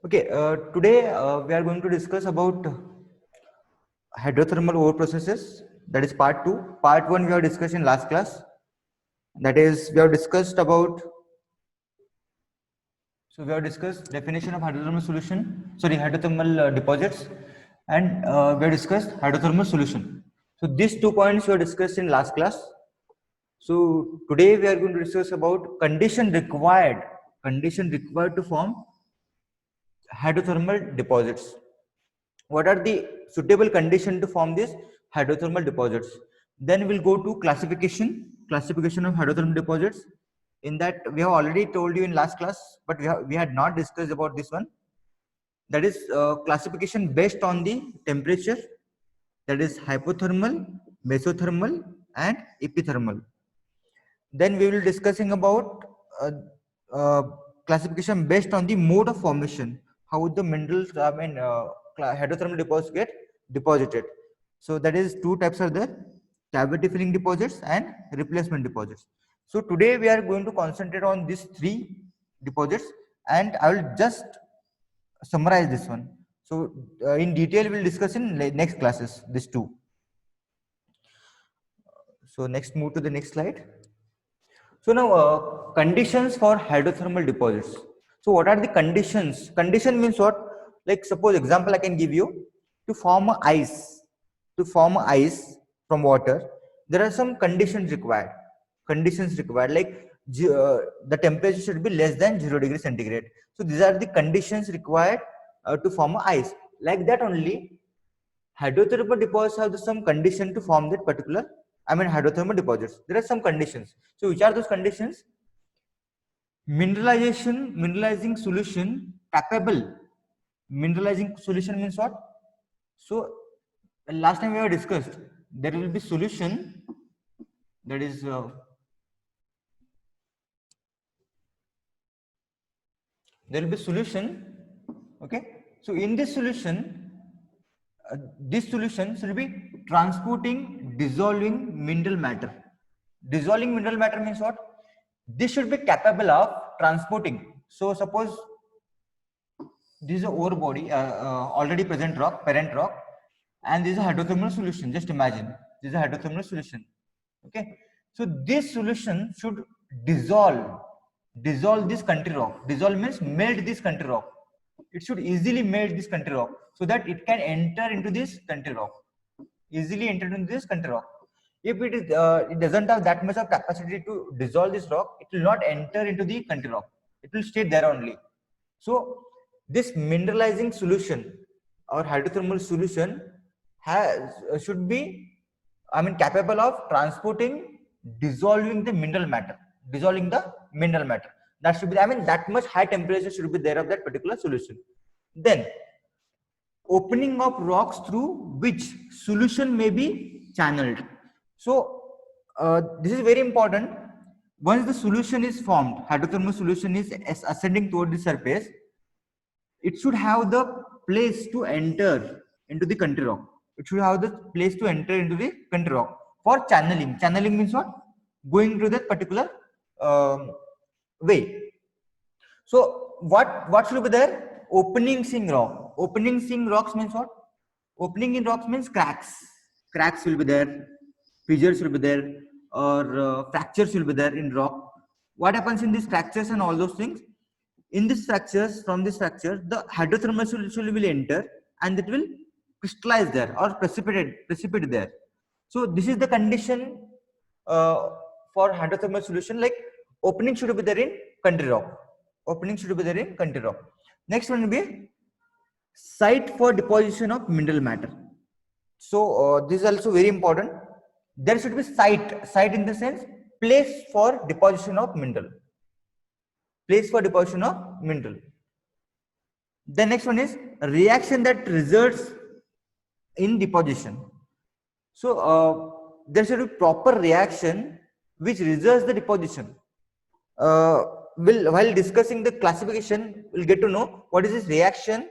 Okay, today we are going to discuss about hydrothermal ore processes. That is part 2. Part 1 we have discussed in last class. That is, we have discussed about. So we have discussed definition of hydrothermal solution. Sorry, hydrothermal deposits, and we have discussed hydrothermal solution. So these 2 points were discussed in last class. So today we are going to discuss about condition required to form hydrothermal deposits. What are the suitable conditions to form these hydrothermal deposits? Then we'll go to classification of hydrothermal deposits. In that, we have already told you in last class, but we had not discussed about this one. That is classification based on the temperature, that is hypothermal, mesothermal, and epithermal. Then we will discussing about uh, uh, classification based on the mode of formation, how the minerals, hydrothermal deposits get deposited. So that is 2 types are there: cavity filling deposits and replacement deposits. So today we are going to concentrate on these 3 deposits, and I will just summarize this one. So in detail we'll discuss in next classes these 2. So next, move to the next slide. So now conditions for hydrothermal deposits. So what are the conditions? Condition means what? Like suppose example I can give you, to form ice from water, there are some conditions required. Like the temperature should be less than 0 degree centigrade. So these are the conditions required to form ice. Like that only, hydrothermal deposits have some condition to form that particular, hydrothermal deposits. There are some conditions. So which are those conditions? Mineralizing solution capable. Mineralizing solution means what? So last time we have discussed, there will be solution, that is there will be solution. Okay, so in this solution, this solution should be transporting dissolving mineral matter. Dissolving mineral matter means what? This should be capable of transporting. So suppose this is a ore body, already present rock, parent rock, and this is a hydrothermal solution. Just imagine, this is a hydrothermal solution. Okay, so this solution should dissolve this country rock. Dissolve means melt this country rock. It should easily melt this country rock so that it can enter into this country rock. Easily enter into this country rock. If it doesn't have that much of capacity to dissolve this rock, it will not enter into the country rock. It will stay there only. So this mineralizing solution or hydrothermal solution should be, capable of transporting, dissolving the mineral matter. That should be, that much high temperature should be there of that particular solution. Then opening of rocks through which solution may be channeled. So this is very important. Once the solution is formed, hydrothermal solution is ascending toward the surface, it should have the place to enter into the country rock. It should have the place to enter into the country rock for channeling. Channeling means what? Going to that particular way. So what should be there? Openings in rock. Openings in rocks means what? Opening in rocks means cracks. Cracks will be there, fissures will be there, or fractures will be there in rock. What happens in these fractures and all those things? In these fractures, from this fracture, the hydrothermal solution will enter and it will crystallize there or precipitate there. So this is the condition for hydrothermal solution. Like opening should be there in country rock. Next one will be site for deposition of mineral matter. So this is also very important. There should be site in the sense place for deposition of mineral. The next one is reaction that results in deposition. So there should be proper reaction which results the deposition. While discussing the classification, we'll get to know what is this reaction.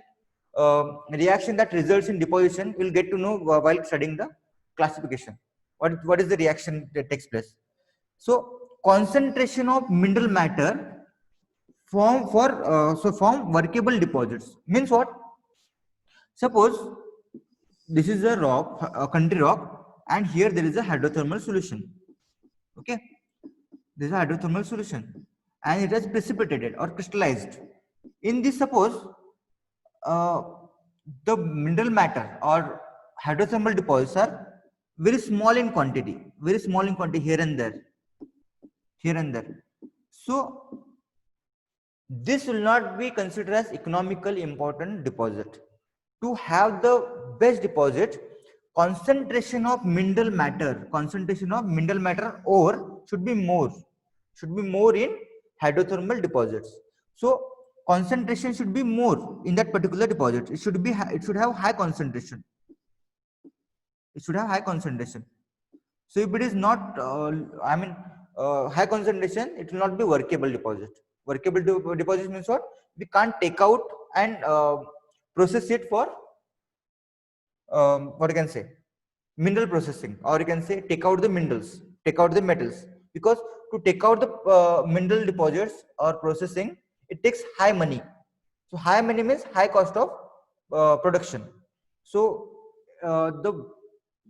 Reaction that results in deposition, we'll get to know while studying the classification. What is the reaction that takes place? So concentration of mineral matter form workable deposits. Means what? Suppose this is a rock, a country rock, and here there is a hydrothermal solution. Okay, this is a hydrothermal solution, and it has precipitated or crystallized. In this, suppose uh, the mineral matter or hydrothermal deposits are very small in quantity here and there, here and there. So this will not be considered as economical important deposit. To have the best deposit, concentration of mineral matter ore should be more in hydrothermal deposits. So concentration should be more in that particular deposit. It should have high concentration. So if it is not high concentration, it will not be workable deposit. Workable deposit means what? We can't take out and process it for what you can say, mineral processing, or you can say take out the minerals, take out the metals, because to take out the mineral deposits or processing, it takes high money. So high money means high cost of production. So the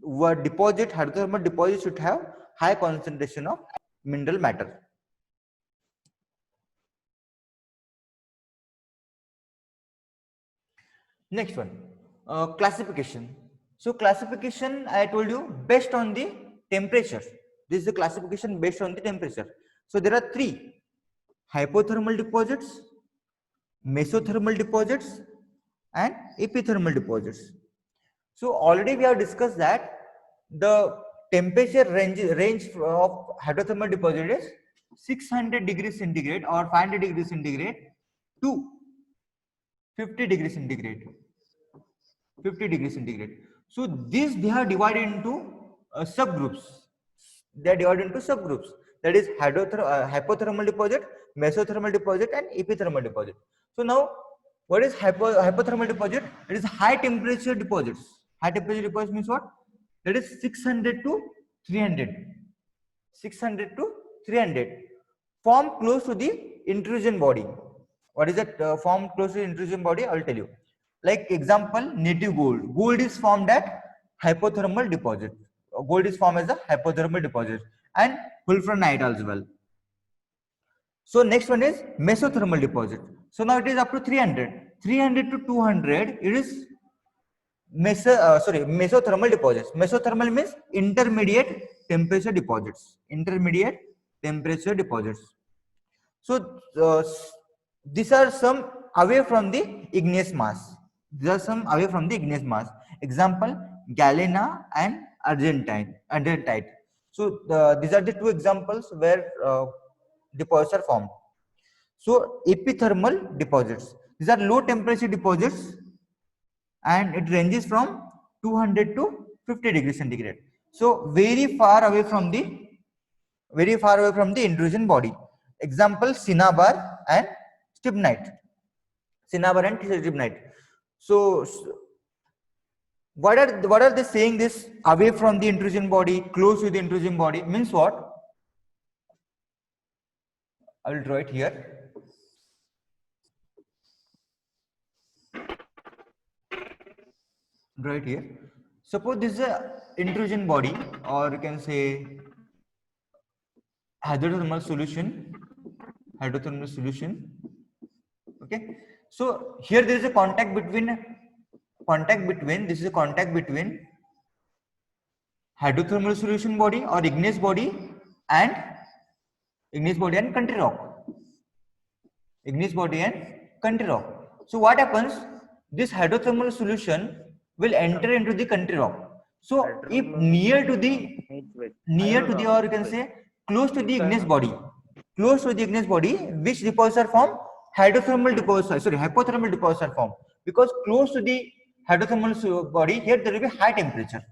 hydrothermal deposit should have high concentration of mineral matter. Next one, classification. So classification, I told you, based on the temperature. This is the classification based on the temperature. So there are three: hypothermal deposits, mesothermal deposits, and epithermal deposits. So already we have discussed that the temperature range of hydrothermal deposit is 600 degrees centigrade or 500 degrees centigrade to 50 degrees centigrade. 50 degrees centigrade. So these they are divided into subgroups. They are divided into subgroups. That is hypothermal deposit, mesothermal deposit, and epithermal deposit. So now, what is hypothermal deposit? It is high temperature deposits. High temperature deposits means what? That is 600 to 300. 600 to 300. Form close to the intrusion body. What is that form close to the intrusion body? I will tell you. Like example, native gold. Gold is formed at hypothermal deposit. Gold is formed as a hypothermal deposit, and wulfranite as well. So next one is mesothermal deposit. So now it is up to 300. 300 to 200, it is mesothermal deposits. Mesothermal means intermediate temperature deposits. Intermediate temperature deposits. So these are some away from the igneous mass. These are some away from the igneous mass. Example, galena and argentite. So these are the two examples where deposits are formed. So epithermal deposits. These are low temperature deposits, and it ranges from 200 to 50 degrees centigrade. So very far away from the intrusion body. Example, cinnabar and stibnite. Cinnabar and stibnite. So what are they saying? This away from the intrusion body, close to the intrusion body means what? I will draw it here. Right here. Suppose this is a intrusion body, or you can say hydrothermal solution. Okay. So here there is a contact between hydrothermal solution body or igneous body and country rock. Igneous body and country rock. So what happens? This hydrothermal solution will enter into the country rock. So if near to the or you can say close to the igneous body, which deposits are formed? Hypothermal deposits are formed, because close to the hydrothermal body, here there will be high temperature.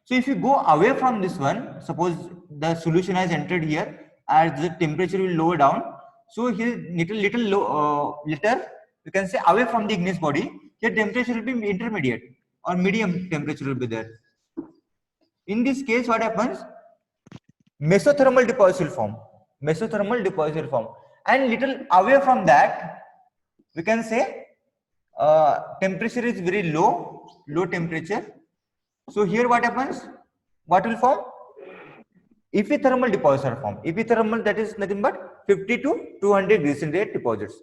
So if you go away from this one, suppose the solution has entered here, as the temperature will lower down. So here little low, later you can say away from the igneous body, here temperature will be intermediate or medium temperature will be there. In this case, what happens? mesothermal deposits will form. Mesothermal deposits will form. And little away from that, we can say temperature is very low temperature. So here what happens? What will form? Epithermal deposits are formed. Epithermal, that is nothing but 50 to 200 degrees centigrade deposits.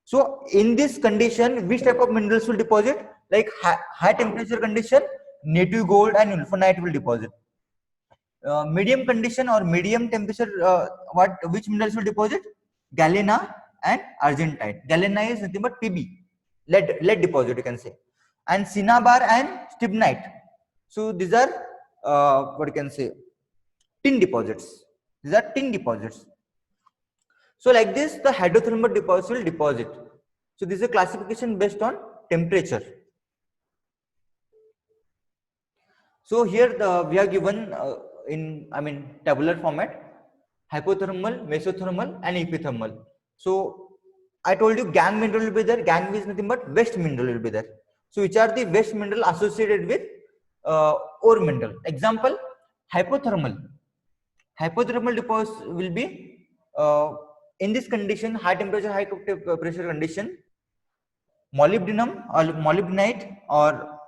So in this condition, which type of minerals will deposit? Like high temperature condition, native gold and wulfenite will deposit. Medium condition or medium temperature, which minerals will deposit? Galena and argentite. Galena is nothing but Pb, lead deposit, you can say, and cinnabar and stibnite. So these are what you can say, tin deposits. These are tin deposits. So like this, the hydrothermal deposit will deposit. So this is a classification based on temperature. So here we are given in tabular format, hypothermal, mesothermal and epithermal. So I told you gangue mineral will be there. Gangue is nothing but waste mineral will be there. So which are the waste mineral associated with ore mineral? Example, hypothermal. Hypothermal deposit will be in this condition, high temperature, high pressure condition, molybdenum or molybdenite or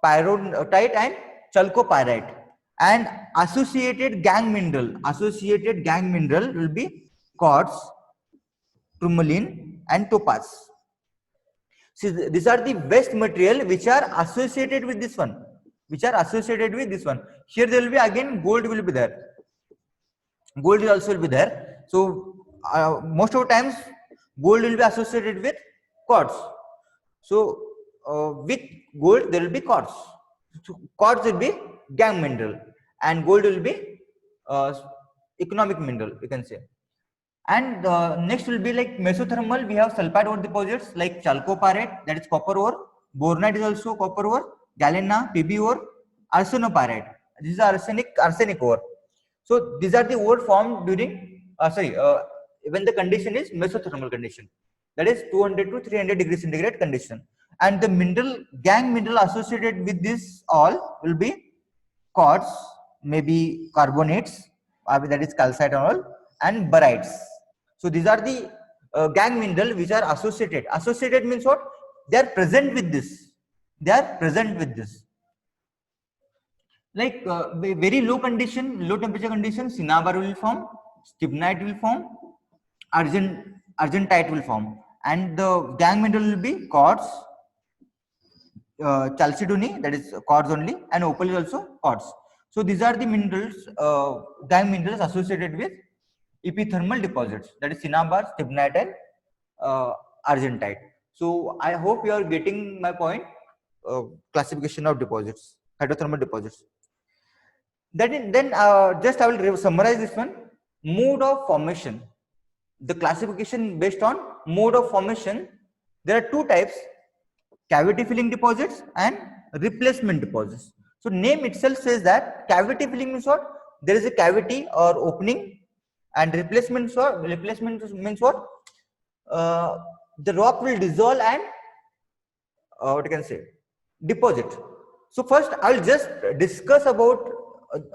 pyrrhotite and chalcopyrite, and associated gangue mineral will be quartz, tourmaline and topaz. See, these are the waste material which are associated with this one, Here there will be again gold will be there. Gold will also be there. So most of the times gold will be associated with quartz. So with gold there will be quartz. So quartz will be gangue mineral and gold will be economic mineral, you can say. And next will be like mesothermal. We have sulfide ore deposits like chalcopyrite, that is copper ore. Bornite is also copper ore. Galena, Pb ore, arsenopyrite. This is arsenic ore. So these are the ore formed during when the condition is mesothermal condition, that is 200 to 300 degrees centigrade condition. And the gangue mineral associated with this all will be quartz, maybe carbonates, that is calcite and all, and barytes. So these are the gangue mineral which are associated. Associated means what? They are present with this. Like very low temperature condition, cinnabar will form, stibnite will form, argentite will form, and the gangue mineral will be quartz, chalcedony, that is quartz only, and opal is also quartz. So these are the minerals, gangue minerals associated with epithermal deposits, that is cinnabar, stibnite and argentite. So I hope you are getting my point. Classification of deposits, hydrothermal deposits. Then just I will summarize this one. Mode of formation. The classification based on mode of formation. There are two types: cavity filling deposits and replacement deposits. So name itself says that cavity filling means what? There is a cavity or opening, and replacement means what? The rock will dissolve and what you can say, deposit. So first I will just discuss about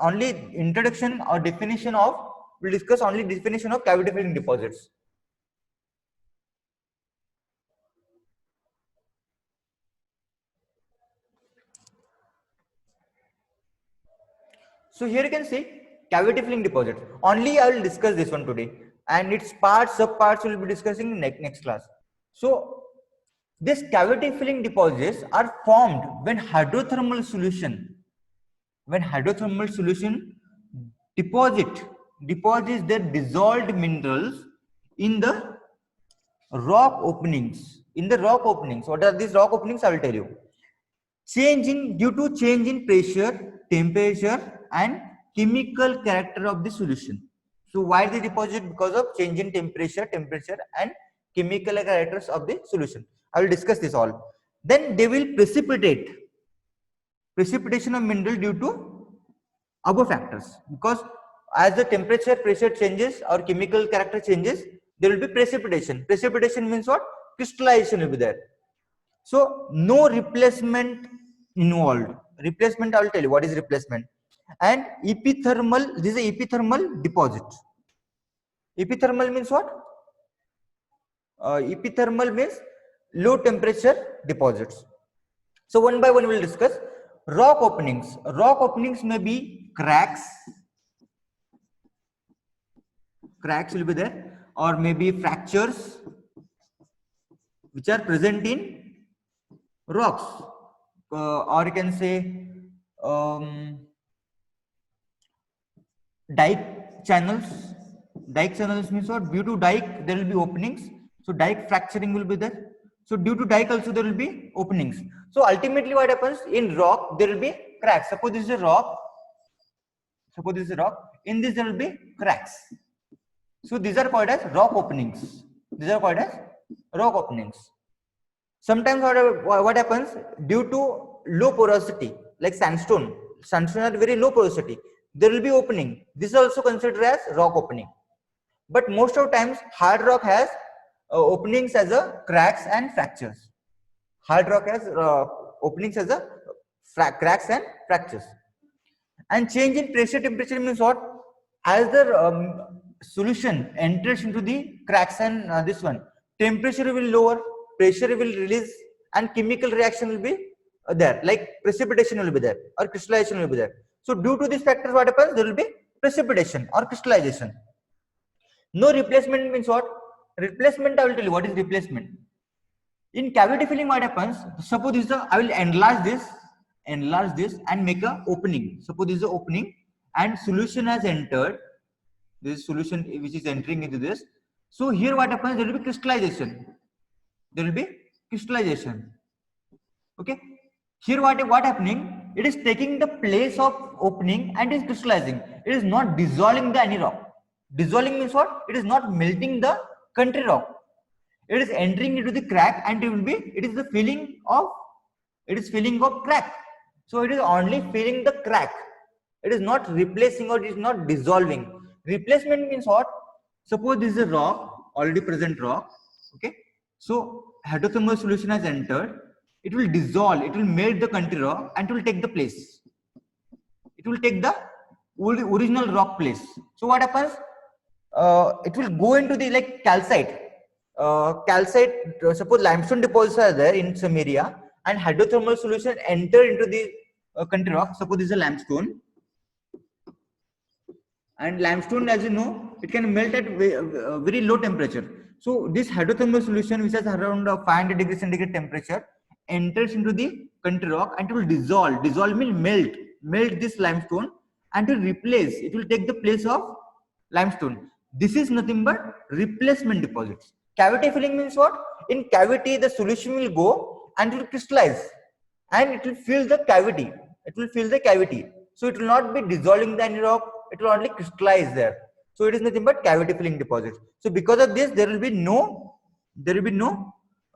only introduction or definition of, we'll discuss only definition of cavity filling deposits. So here you can see cavity filling deposit. Only I will discuss this one today, and its parts, subparts we will be discussing in next class. So these cavity filling deposits are formed when hydrothermal solution deposits their dissolved minerals in the rock openings. What are these rock openings? I will tell you. Due to change in pressure, temperature and chemical character of the solution. So why they deposit? Because of change in temperature and chemical characters of the solution. I will discuss this all. Then they will precipitation of mineral due to above factors, because as the temperature, pressure changes or chemical character changes, there will be precipitation. Precipitation means what? Crystallization will be there. So no replacement involved. Replacement, I will tell you what is replacement. And epithermal, this is a epithermal deposit. Epithermal means what? Epithermal means low temperature deposits. So one by one we'll discuss. Rock openings. Rock openings may be cracks. Cracks will be there, or maybe fractures which are present in rocks, or you can say dike channels. Dike channels means what? Due to dike there will be openings, so dike fracturing will be there. So due to dike also there will be openings. So ultimately what happens in rock, there will be cracks. Suppose this is a rock, in this there will be cracks. So these are called as rock openings. Sometimes what happens, due to low porosity, like sandstone are very low porosity, there will be opening. This is also considered as rock opening. But most of times hard rock has openings as a cracks and fractures. Hard rock has openings as a cracks and fractures. And change in pressure temperature means what? As the solution enters into the cracks and this one, temperature will lower, pressure will release, and chemical reaction will be there, like precipitation will be there or crystallization will be there. So due to these factors, what happens? There will be precipitation or crystallization. No replacement means what? Replacement, I will tell you what is replacement. In cavity filling, what happens? Suppose this is I will enlarge this and make a opening. Suppose this is the opening and solution has entered. This solution which is entering into this. So here what happens? There will be crystallization. Okay. Here what happening? It is taking the place of opening and is crystallizing. It is not dissolving the any rock. Dissolving means what? It is not melting the country rock. It is entering into the crack and it is filling of crack. So it is only filling the crack. It is not replacing or it is not dissolving. Replacement means what? Suppose this is a rock, already present rock. Okay. So hydrothermal solution has entered. It will dissolve, it will melt the country rock and it will take the place. It will take the original rock place. So what happens? It will go into the like calcite. Suppose limestone deposits are there in some area and hydrothermal solution enter into the country rock. Suppose this is a limestone, and limestone, as you know, it can melt at very low temperature. So this hydrothermal solution, which has around 500 degrees centigrade temperature, enters into the country rock and it will dissolve. Dissolve means melt this limestone and it will take the place of limestone. This is nothing but replacement deposits. Cavity filling means what? In cavity, the solution will go and it will crystallize and it will fill the cavity. So it will not be dissolving the any rock. It will only crystallize there. So it is nothing but cavity filling deposits. So because of this, there will be no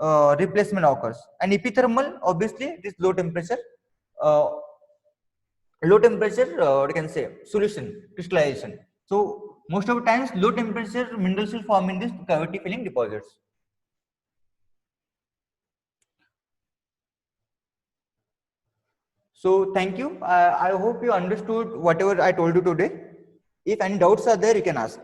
replacement occurs. And epithermal, obviously, it is low temperature. What you can say, solution crystallization. So most of the times low temperature minerals will form in this cavity filling deposits. So thank you. I hope you understood whatever I told you today. If any doubts are there, you can ask.